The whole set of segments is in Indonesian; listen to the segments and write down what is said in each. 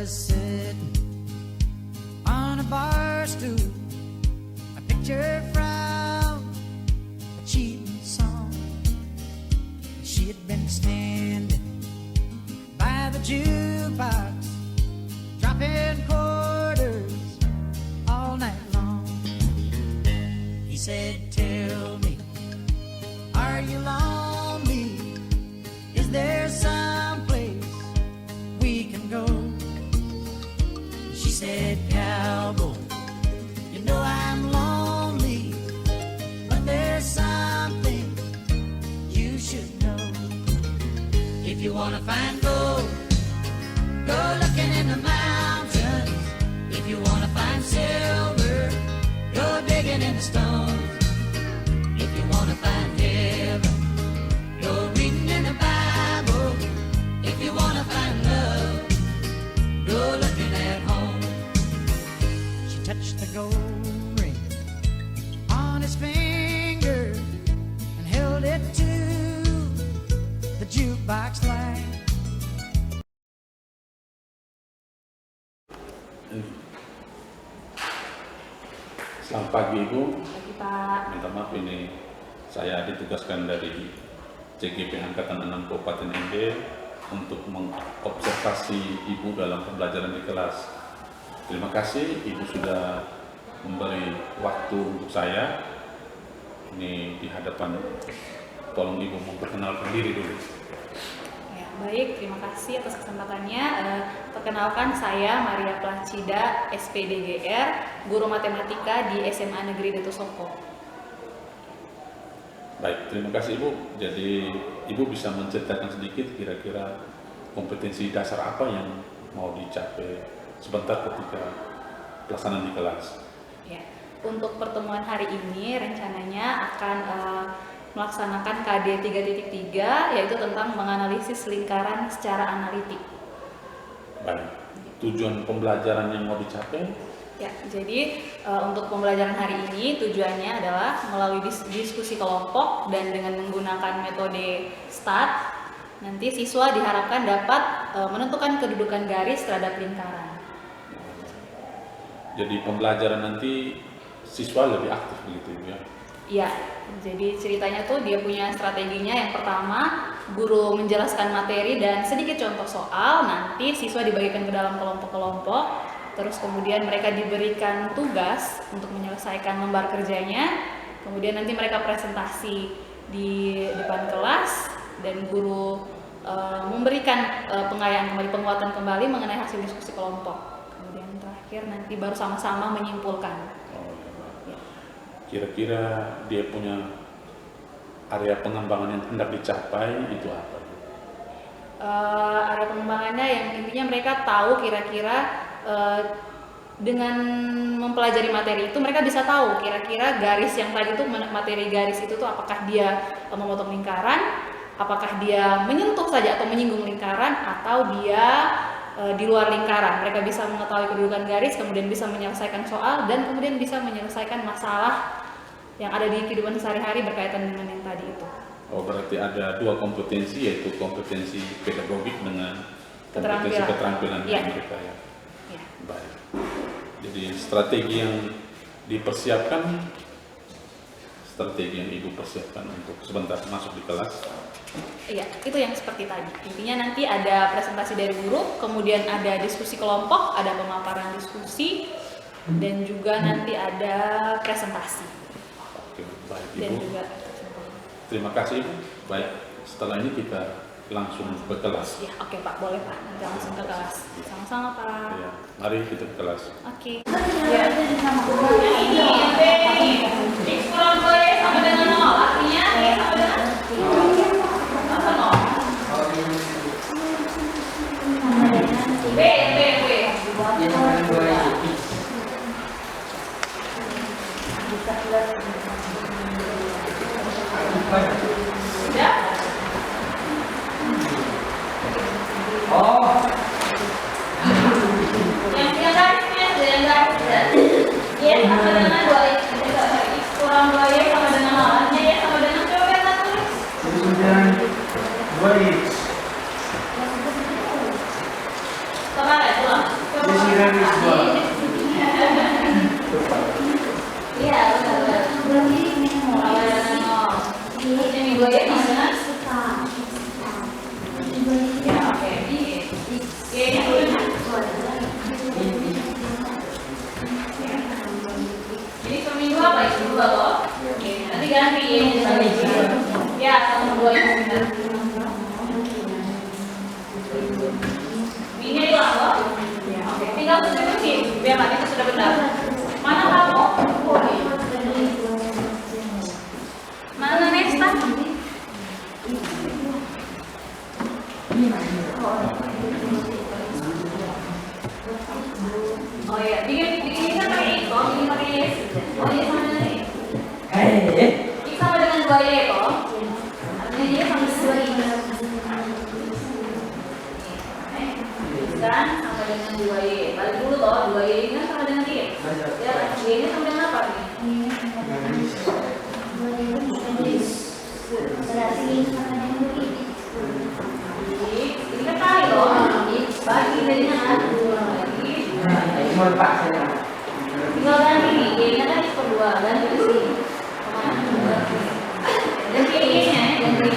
was sitting on a bar stool, a picture from a cheating song. She had been standing by the jukebox, dropping quarters all night long. He said, "Tell me, are you lonely? Is there some place we can go?" She said, "Cowboy, you know I'm lonely, but there's something you should know. If you wanna find gold, go looking in the mountains. If you wanna find silver, go digging in the stones. If you wanna find heaven, go reading in the Bible. If you wanna find love, go looking at home." She touched the gold ring on his finger and held it to the jukebox light. Selamat pagi Ibu. Pagi Pak. Minta maaf ini saya ditugaskan dari CGP Angkatan 6 Kabupaten ND untuk mengobservasi Ibu dalam pembelajaran di kelas. Terima kasih Ibu sudah memberi waktu untuk saya. Ini di hadapan, tolong Ibu memperkenalkan diri dulu. Ya, baik, terima kasih atas kesempatannya. Perkenalkan saya Maria Placida, SPDGR, guru matematika di SMA Negeri Datu Soko. Baik, terima kasih Ibu. Jadi Ibu bisa menceritakan sedikit kira-kira kompetensi dasar apa yang mau dicapai sebentar ketika pelaksanaan di kelas. Ya, untuk pertemuan hari ini rencananya akan melaksanakan KD 3.3, yaitu tentang menganalisis lingkaran secara analitik. Baik, tujuan pembelajaran yang mau dicapai? Ya, jadi untuk pembelajaran hari ini tujuannya adalah melalui diskusi kelompok dan dengan menggunakan metode STAT, nanti siswa diharapkan dapat menentukan kedudukan garis terhadap lingkaran. Jadi pembelajaran nanti siswa lebih aktif begitu ya? Iya, jadi ceritanya tuh dia punya strateginya. Yang pertama, guru menjelaskan materi dan sedikit contoh soal, nanti siswa dibagikan ke dalam kelompok-kelompok, terus kemudian mereka diberikan tugas untuk menyelesaikan lembar kerjanya, kemudian nanti mereka presentasi di depan kelas dan guru memberikan pengayaan kembali, penguatan kembali mengenai hasil diskusi kelompok. Kemudian terakhir nanti baru sama-sama menyimpulkan. Kira-kira dia punya area pengembangan yang hendak dicapai itu apa? Area pengembangannya yang intinya mereka tahu kira-kira dengan mempelajari materi itu mereka bisa tahu kira-kira garis yang tadi itu, materi garis itu tuh apakah dia memotong lingkaran, apakah dia menyentuh saja atau menyinggung lingkaran, atau dia di luar lingkaran. Mereka bisa mengetahui kedudukan garis, kemudian bisa menyelesaikan soal, dan kemudian bisa menyelesaikan masalah yang ada di kehidupan sehari-hari berkaitan dengan yang tadi itu. Oh, berarti ada dua kompetensi, yaitu kompetensi pedagogik dengan kompetensi keterampilan ya. mereka ya. Ya. Baik. Jadi strategi yang dipersiapkan, strategi yang Ibu persiapkan untuk sebentar masuk di kelas. Iya, itu yang seperti tadi. Intinya nanti ada presentasi dari guru, kemudian ada diskusi kelompok, ada pemaparan diskusi, dan juga nanti ada presentasi. Oke, baik Ibu. Dan juga Terima kasih Ibu. Baik, setelah ini kita langsung ke kelas. ya, oke Pak, boleh Pak. Nanti langsung ke kelas. Sama-sama Pak. Ya, mari kita ke kelas. Oke. Ya. Ini X kurang 2Y sama dengan 0. Artinya Y sama dengan apa 0? B. Udah? Oh. Yang garisnya, yang garis. Y sama dengan 2Y. X kurang 2Y sama dengan 0. Artinya Y sama dengan, coba kita tulis. Kemudian 2X. Coba ulang. Ya, sama dua yang benar. Ini hilang loh. Oke, tinggal tunjukin biar nanti itu sudah benar. Mana kamu? Mana Nesta? Oh iya, bikin kan pakai X, kok bikin pakai X. Oh iya sama dengan X. X sama dengan 2Y kok. Artinya dia sama dengan 2Y. Kan sama dengan 2Y. Balik dulu toh, 2Y ini kan sama dengan X. Ya, Y ini sama dengan apa nih? Ini kan kali loh. Bagi dengan tinggal ganti nih, Y-nya kan X per 2, ganti ke sini. Dan Y-nya ganti.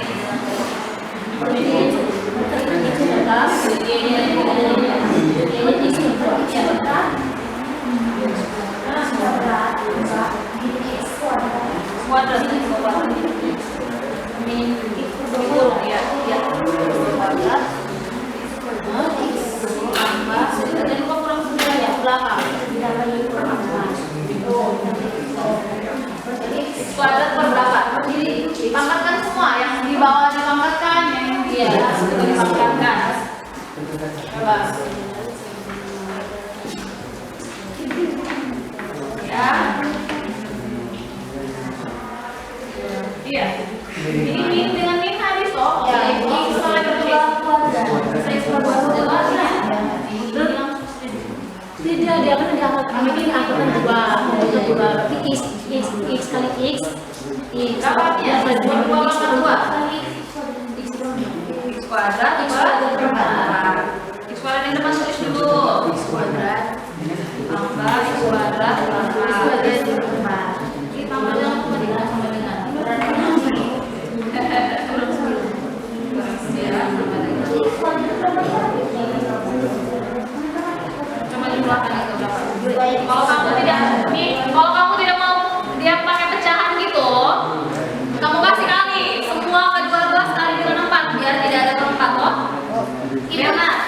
Kuadrat per berapa? Dipangkatkan semua, yang di bawah dipangkatkan, yang di atas itu dipangkatkan. Coba. Ya. Iya. Ini min dengan min habis toh. Ya, X sama dengan X. X per 2 jelas ya. Tidak, dia kan diangkat ini angkatan 2 berarti x kali x Berapa ya? X X kuadrat per 4 X kuadrat yang depan tulis dulu. x kuadrat Tambah X kuadrat tambah dengan sama dengan Cuma jumlahkan itu berapa? Kalau kamu tidak mau dia pakai pecahan gitu, kamu kasih kali semua ke-12 kali dengan 4 biar tidak ada perempat loh. Biar nah.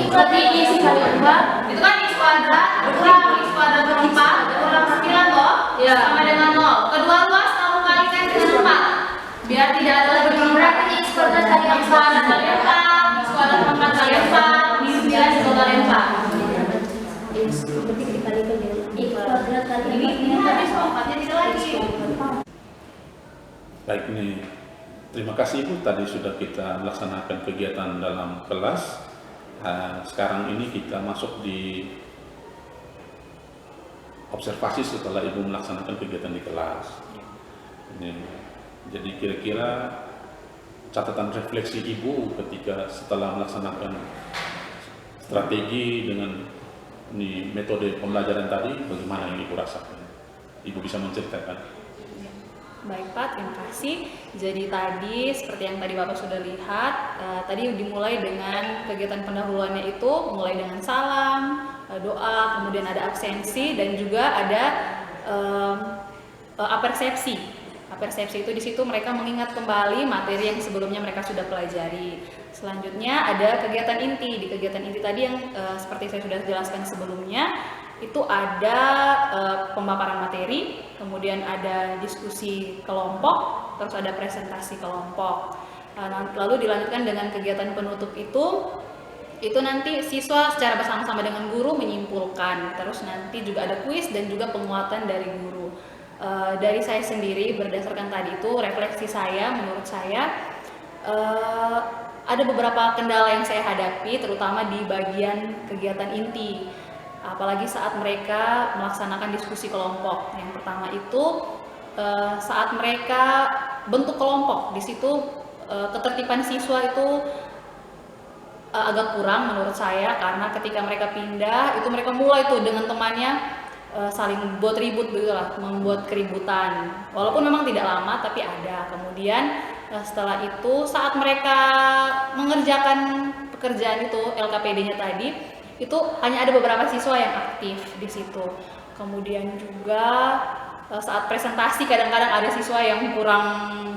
berarti x kali 4 Itu kan X kuadrat kurang X kuadrat per 4 kurang 9 loh. Ya. Sama dengan 0. Kedua luas kamu kalikan dengan 4 biar tidak ada lagi perempat. x kuadrat kali X kuadrat kali 4, X kuadrat per 4 kali 4, min 9 juga kali 4. x berarti dikalikan dengan x kuadrat kali Ini habis kok, 4-nya tidak lagi. Baik, ini terima kasih Ibu, tadi sudah kita melaksanakan kegiatan dalam kelas. Sekarang ini kita masuk di observasi setelah Ibu melaksanakan kegiatan di kelas. Ini, jadi kira-kira catatan refleksi Ibu ketika setelah melaksanakan strategi dengan ini metode pembelajaran tadi, bagaimana yang Ibu rasakan? Ibu bisa menceritakan? Baik Pak, terima kasih. Jadi tadi seperti yang tadi Bapak sudah lihat, tadi dimulai dengan kegiatan pendahuluannya itu mulai dengan salam, doa, kemudian ada absensi dan juga ada apersepsi. Apersepsi itu di situ mereka mengingat kembali materi yang sebelumnya mereka sudah pelajari. Selanjutnya ada kegiatan inti. Di kegiatan inti tadi yang seperti saya sudah jelaskan sebelumnya, itu ada pemaparan materi, kemudian ada diskusi kelompok, terus ada presentasi kelompok. Lalu dilanjutkan dengan kegiatan penutup itu nanti siswa secara bersama-sama dengan guru menyimpulkan, terus nanti juga ada kuis dan juga penguatan dari guru. Dari saya sendiri berdasarkan tadi itu refleksi saya, menurut saya ada beberapa kendala yang saya hadapi, terutama di bagian kegiatan inti. Apalagi saat mereka melaksanakan diskusi kelompok. Yang pertama itu saat mereka bentuk kelompok, di situ ketertiban siswa itu agak kurang menurut saya, karena ketika mereka pindah itu mereka mulai tuh dengan temannya saling buat ribut gitu lah, membuat keributan. Walaupun memang tidak lama tapi ada. Kemudian setelah itu saat mereka mengerjakan pekerjaan itu LKPD-nya tadi, itu hanya ada beberapa siswa yang aktif di situ. Kemudian juga saat presentasi kadang-kadang ada siswa yang kurang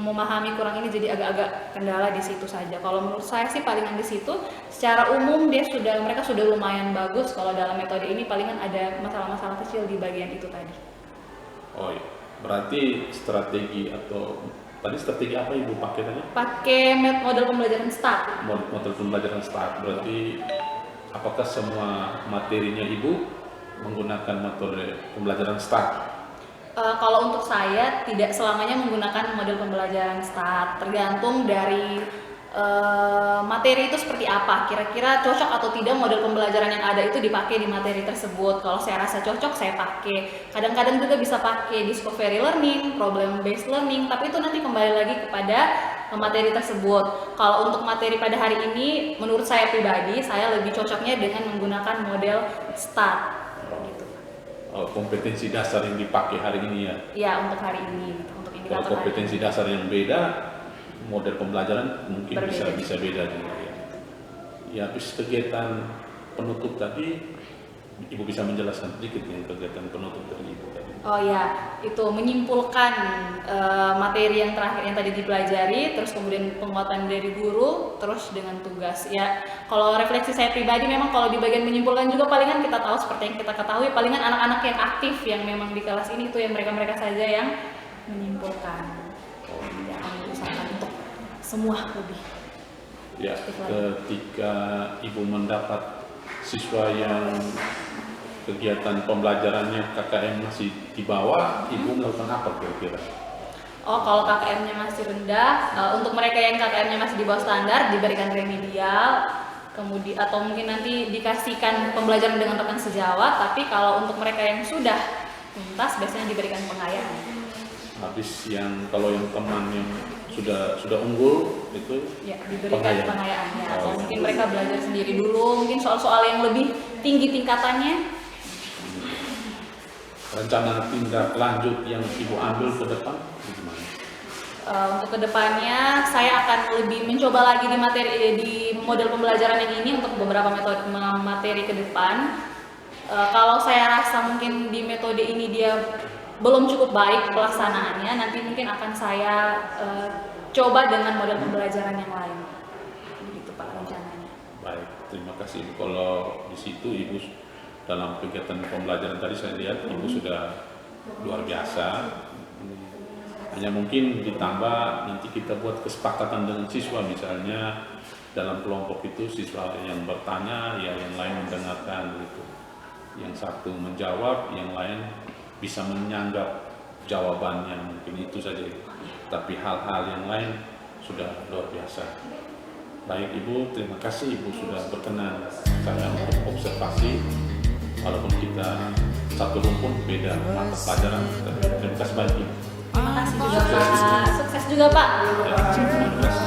memahami, kurang ini, jadi agak-agak kendala di situ saja. Kalau menurut saya sih palingan di situ. Secara umum mereka sudah lumayan bagus. Kalau dalam metode ini palingan ada masalah-masalah kecil di bagian itu tadi. Oh iya. Berarti strategi apa Ibu pakai tadi? Pakai model pembelajaran START. Model pembelajaran START. Berarti apakah semua materinya Ibu menggunakan metode pembelajaran START? Kalau untuk saya tidak selamanya menggunakan model pembelajaran START, tergantung dari materi itu seperti apa, kira-kira cocok atau tidak model pembelajaran yang ada itu dipakai di materi tersebut. Kalau saya rasa cocok, saya pakai. Kadang-kadang juga bisa pakai discovery learning, problem based learning, tapi itu nanti kembali lagi kepada materi tersebut. Kalau untuk materi pada hari ini, menurut saya pribadi, saya lebih cocoknya dengan menggunakan model START. Gitu. Kompetensi dasar yang dipakai hari ini ya? Ya, untuk hari ini. Untuk Kalau kompetensi dasar yang beda, model pembelajaran mungkin berbeda. bisa beda juga ya. Ya, habis kegiatan penutup tadi, Ibu bisa menjelaskan sedikit yang kegiatan penutup dari Ibu tadi? Oh ya, itu menyimpulkan materi yang terakhir yang tadi dipelajari, terus kemudian penguatan dari guru, terus dengan tugas. Ya, kalau refleksi saya pribadi memang kalau di bagian menyimpulkan juga palingan kita tahu seperti yang kita ketahui, palingan anak-anak yang aktif yang memang di kelas ini itu yang mereka saja yang menyimpulkan. Jangan berusaha untuk semua lebih. Ya, ketika Ibu mendapat siswa yang kegiatan pembelajarannya KKM masih di bawah, Ibu melakukan apa kira-kira? Oh, kalau KKM-nya masih rendah, untuk mereka yang KKM-nya masih di bawah standar diberikan remedial, kemudian atau mungkin nanti dikasihkan pembelajaran dengan rekan sejawat. Tapi kalau untuk mereka yang sudah tuntas biasanya diberikan pengayaan. Habis kalau yang teman yang sudah unggul itu Ya, diberikan pengayaan ya. Atau Oh, mungkin mereka belajar sendiri dulu, mungkin soal-soal yang lebih tinggi tingkatannya. rencana tindak lanjut yang Ibu ambil ke depan gimana? Untuk kedepannya saya akan lebih mencoba lagi di model pembelajaran yang ini untuk beberapa materi ke depan. Kalau saya rasa mungkin di metode ini dia belum cukup baik pelaksanaannya, nanti mungkin akan saya coba dengan model pembelajaran yang lain. Begitu Pak rencananya. Baik, terima kasih Ibu. Kalau di situ Ibu dalam kegiatan pembelajaran tadi saya lihat Ibu sudah luar biasa. Hanya mungkin ditambah nanti kita buat kesepakatan dengan siswa, misalnya dalam kelompok itu siswa yang bertanya, ya yang lain mendengarkan gitu. Yang satu menjawab, yang lain bisa menyanggap jawabannya, mungkin itu saja. Tapi hal-hal yang lain sudah luar biasa. Baik Ibu, terima kasih Ibu sudah berkenan saya untuk observasi. Walaupun kita satu rumpun beda mata pelajaran. Terima kasih banyak Ibu. Terima kasih juga Pak. Sukses juga Pak. Ya, terima kasih.